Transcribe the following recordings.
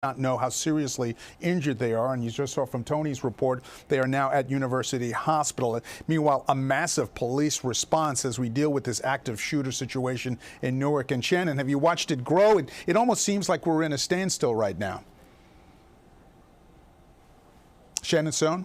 Not know how seriously injured they are, and you just saw from Tony's report they are now at University Hospital. Meanwhile, a massive police response as we deal with this active shooter situation in Newark. And Shannon, have you watched it grow? It almost seems like we're in a standstill right now. Shannon Sohn?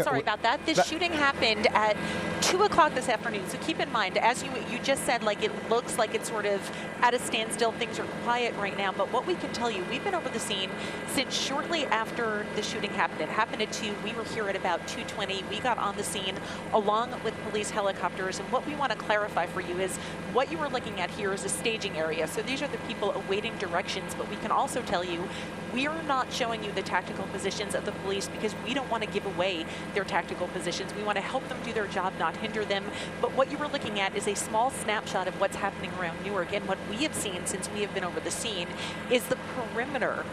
Sorry about that. This shooting happened at 2 o'clock this afternoon. So keep in mind, as you just said, like, it looks like it's sort of at a standstill. Things are quiet right now. But what we can tell you, we've been over the scene since shortly after the shooting happened. It happened at 2. We were here at about 2:20. We got on the scene along with police helicopters. And what we want to clarify for you is what you are looking at here is a staging area. So these are the people awaiting directions. But we can also tell you we are not showing you the tactical positions of the police because we don't want to give away their tactical positions. We want to help them do their job, not hinder them. But what you were looking at is a small snapshot of what's happening around Newark. And what we have seen since we have been over the scene is the perimeter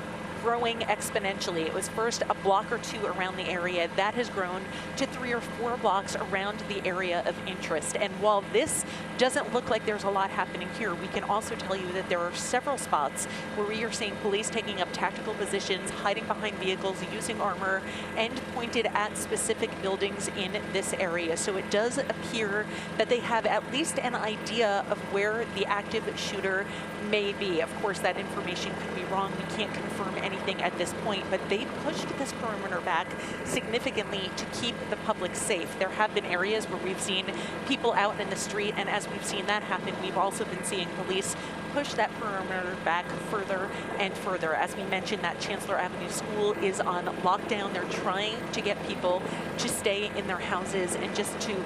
growing exponentially. It was first a block or 2 around the area. That has grown to 3 or 4 blocks around the area of interest. And while this doesn't look like there's a lot happening here, we can also tell you that there are several spots where we are seeing police taking up tactical positions, hiding behind vehicles, using armor, and pointed at specific buildings in this area. So it does appear that they have at least an idea of where the active shooter may be. Of course, that information could be wrong. We can't confirm anything at this point, but they pushed this perimeter back significantly to keep the public safe. There have been areas where we've seen people out in the street, and as we've seen that happen, we've also been seeing police push that perimeter back further and further. As we mentioned, that Chancellor Avenue School is on lockdown. They're trying to get people to stay in their houses, and just to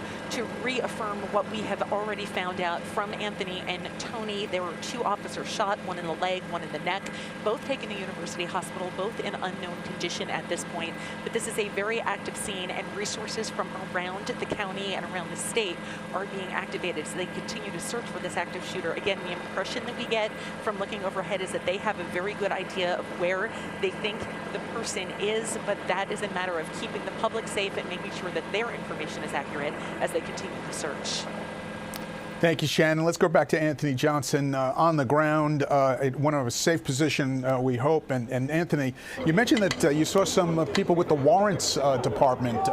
reaffirm what we have already found out from Anthony and Tony, there were 2 officers shot, one in the leg, one in the neck, both taken to University Hospital, both in unknown condition at this point. But this is a very active scene, and resources from around the county and around the state are being activated so they continue to search for this active shooter. Again, the impression that we get from looking overhead is that they have a very good idea of where they think the person is, but that is a matter of keeping the public safe and making sure that their information is accurate as they continue the search. Thank you, Shannon. Let's go back to Anthony Johnson on the ground, one of a safe position, we hope. And Anthony, you mentioned that you saw some people with the warrants department.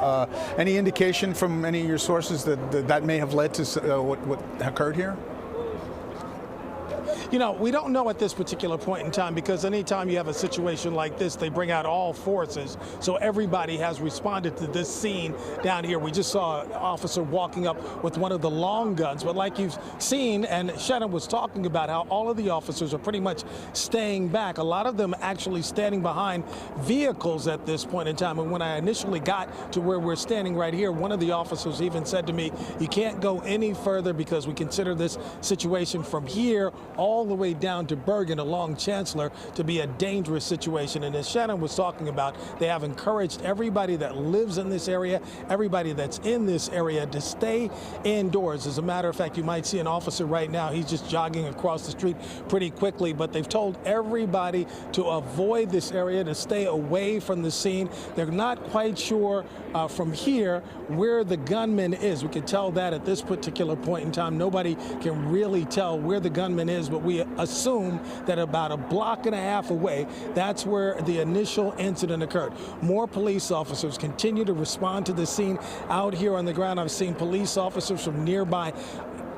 Any indication from any of your sources that may have led to what occurred here? You know, we don't know at this particular point in time, because anytime you have a situation like this, they bring out all forces. So everybody has responded to this scene down here. We just saw an officer walking up with one of the long guns. But like you've seen, and Shannon was talking about how all of the officers are pretty much staying back. A lot of them actually standing behind vehicles at this point in time. And when I initially got to where we're standing right here, one of the officers even said to me, you can't go any further because we consider this situation from here all the way down to Bergen along Chancellor to be a dangerous situation. And as Shannon was talking about, they have encouraged everybody that lives in this area, everybody that's in this area, to stay indoors. As a matter of fact, you might see an officer right now. He's just jogging across the street pretty quickly, but they've told everybody to avoid this area, to stay away from the scene. They're not quite sure from here where the gunman is. We can tell that at this particular point in time. Nobody can really tell where the gunman is, but we assume that about a block and a half away, that's where the initial incident occurred. More police officers continue to respond to the scene out here on the ground. I've seen police officers from nearby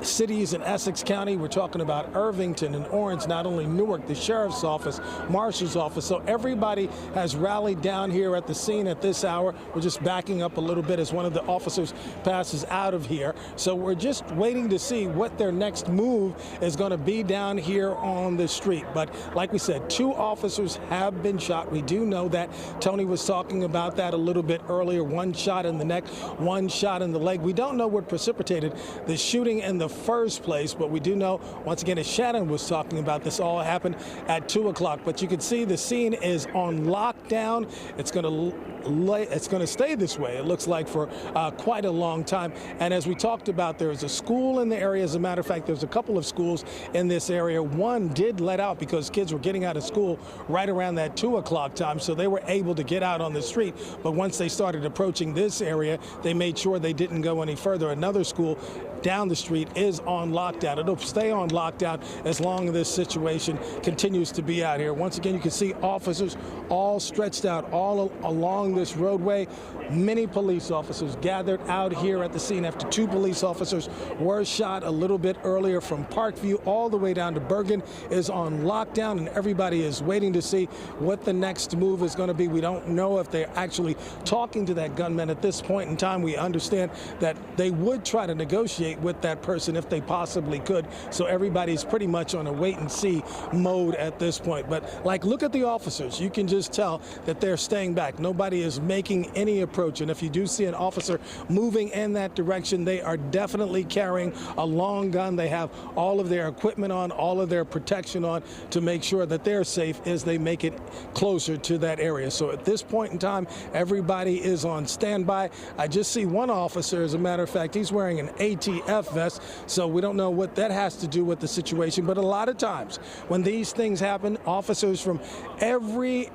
cities in Essex County. We're talking about Irvington and Orange, not only Newark, the sheriff's office, marshal's office. So everybody has rallied down here at the scene at this hour. We're just backing up a little bit as one of the officers passes out of here. So we're just waiting to see what their next move is going to be down here on the street. But like we said, 2 officers have been shot. We do know that. Tony was talking about that a little bit earlier. 1 shot in the neck, 1 shot in the leg. We don't know what precipitated the shooting in the first place, but we do know, once again, as Shannon was talking about, this all happened at 2 o'clock. But you can see the scene is on lockdown. It's going to stay this way, it looks like, for quite a long time. And as we talked about, there's a school in the area. As a matter of fact, there's a couple of schools in this area. One did let out because kids were getting out of school right around that 2 o'clock time, so they were able to get out on the street. But once they started approaching this area, they made sure they didn't go any further. Another school down the street is on lockdown. It'll stay on lockdown as long as this situation continues to be out here. Once again, you can see officers all stretched out all along this roadway. Many police officers gathered out here at the scene after 2 police officers were shot a little bit earlier. From Parkview all the way down to Bergen is on lockdown, and everybody is waiting to see what the next move is going to be. We don't know if they're actually talking to that gunman at this point in time. We understand that they would try to negotiate with that person if they possibly could. So everybody's pretty much on a wait and see mode at this point. But like, look at the officers. You can just tell that they're staying back. Nobody is making any approach. And if you do see an officer moving in that direction, they are definitely carrying a long gun. They have all of their equipment on, all of their protection on to make sure that they're safe as they make it closer to that area. So at this point in time, everybody is on standby. I just see one officer, as a matter of fact, he's wearing an ATF vest, so we don't know what that has to do with the situation. But a lot of times when these things happen, officers from every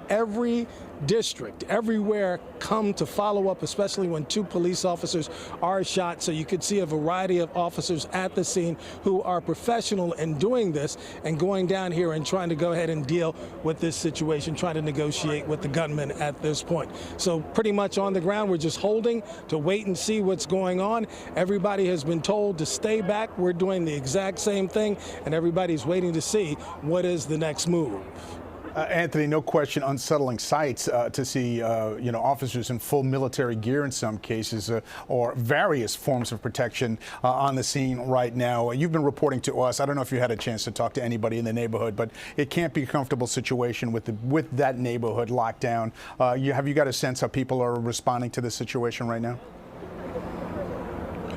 district, everywhere, come to follow up, especially when 2 police officers are shot. So you could see a variety of officers at the scene who are professional in doing this and going down here and trying to go ahead and deal with this situation, trying to negotiate with the gunman at this point. So pretty much on the ground, we're just holding to wait and see what's going on. Everybody has been told to stay back. We're doing the exact same thing, and everybody's waiting to see what is the next move. Anthony, no question, unsettling sights to see, officers in full military gear in some cases, or various forms of protection on the scene right now. You've been reporting to us. I don't know if you had a chance to talk to anybody in the neighborhood, but it can't be a comfortable situation with that neighborhood locked down. Have you got a sense how people are responding to this situation right now?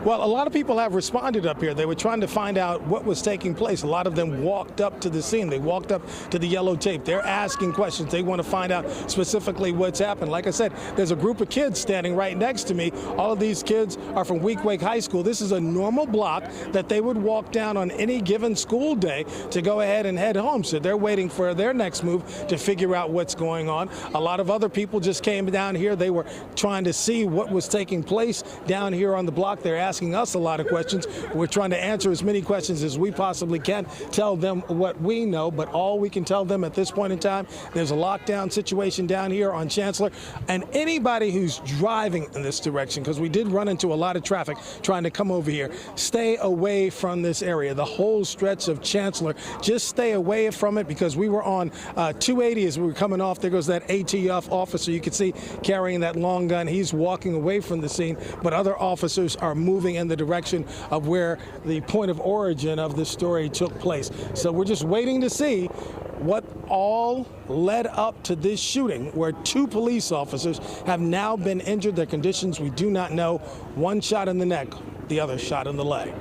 Well, a lot of people have responded up here. They were trying to find out what was taking place. A lot of them walked up to the scene. They walked up to the yellow tape. They're asking questions. They want to find out specifically what's happened. Like I said, there's a group of kids standing right next to me. All of these kids are from Weequahic High School. This is a normal block that they would walk down on any given school day to go ahead and head home. So they're waiting for their next move to figure out what's going on. A lot of other people just came down here. They were trying to see what was taking place down here on the block. They're asking us a lot of questions. We're trying to answer as many questions as we possibly can, tell them what we know, but all we can tell them at this point in time, there's a lockdown situation down here on Chancellor, and anybody who's driving in this direction, because we did run into a lot of traffic trying to come over here, stay away from this area. The whole stretch of Chancellor, just stay away from it, because we were on 280 as we were coming off. There goes that ATF officer you can see carrying that long gun. He's walking away from the scene, but other officers are moving in the direction of where the point of origin of this story took place. So we're just waiting to see what all led up to this shooting, where 2 police officers have now been injured. Their conditions we do not know. One shot in the neck, the other shot in the leg.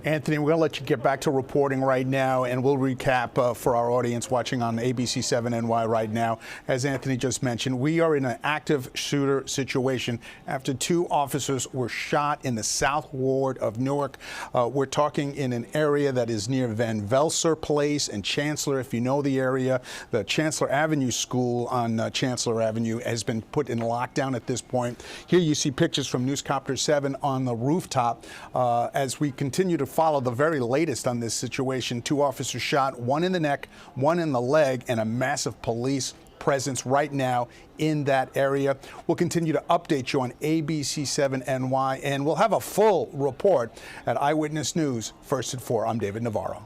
Anthony, we're going to let you get back to reporting right now, and we'll recap for our audience watching on ABC 7 NY right now. As Anthony just mentioned, we are in an active shooter situation after 2 officers were shot in the South Ward of Newark. We're talking in an area that is near Van Velser Place and Chancellor. If you know the area, the Chancellor Avenue School on Chancellor Avenue has been put in lockdown at this point. Here you see pictures from Newscopter 7 on the rooftop as we continue to follow the very latest on this situation. 2 officers shot, 1 in the neck, 1 in the leg, and a massive police presence right now in that area. We'll continue to update you on ABC 7 NY, and we'll have a full report at Eyewitness News, First at 4. I'm David Navarro.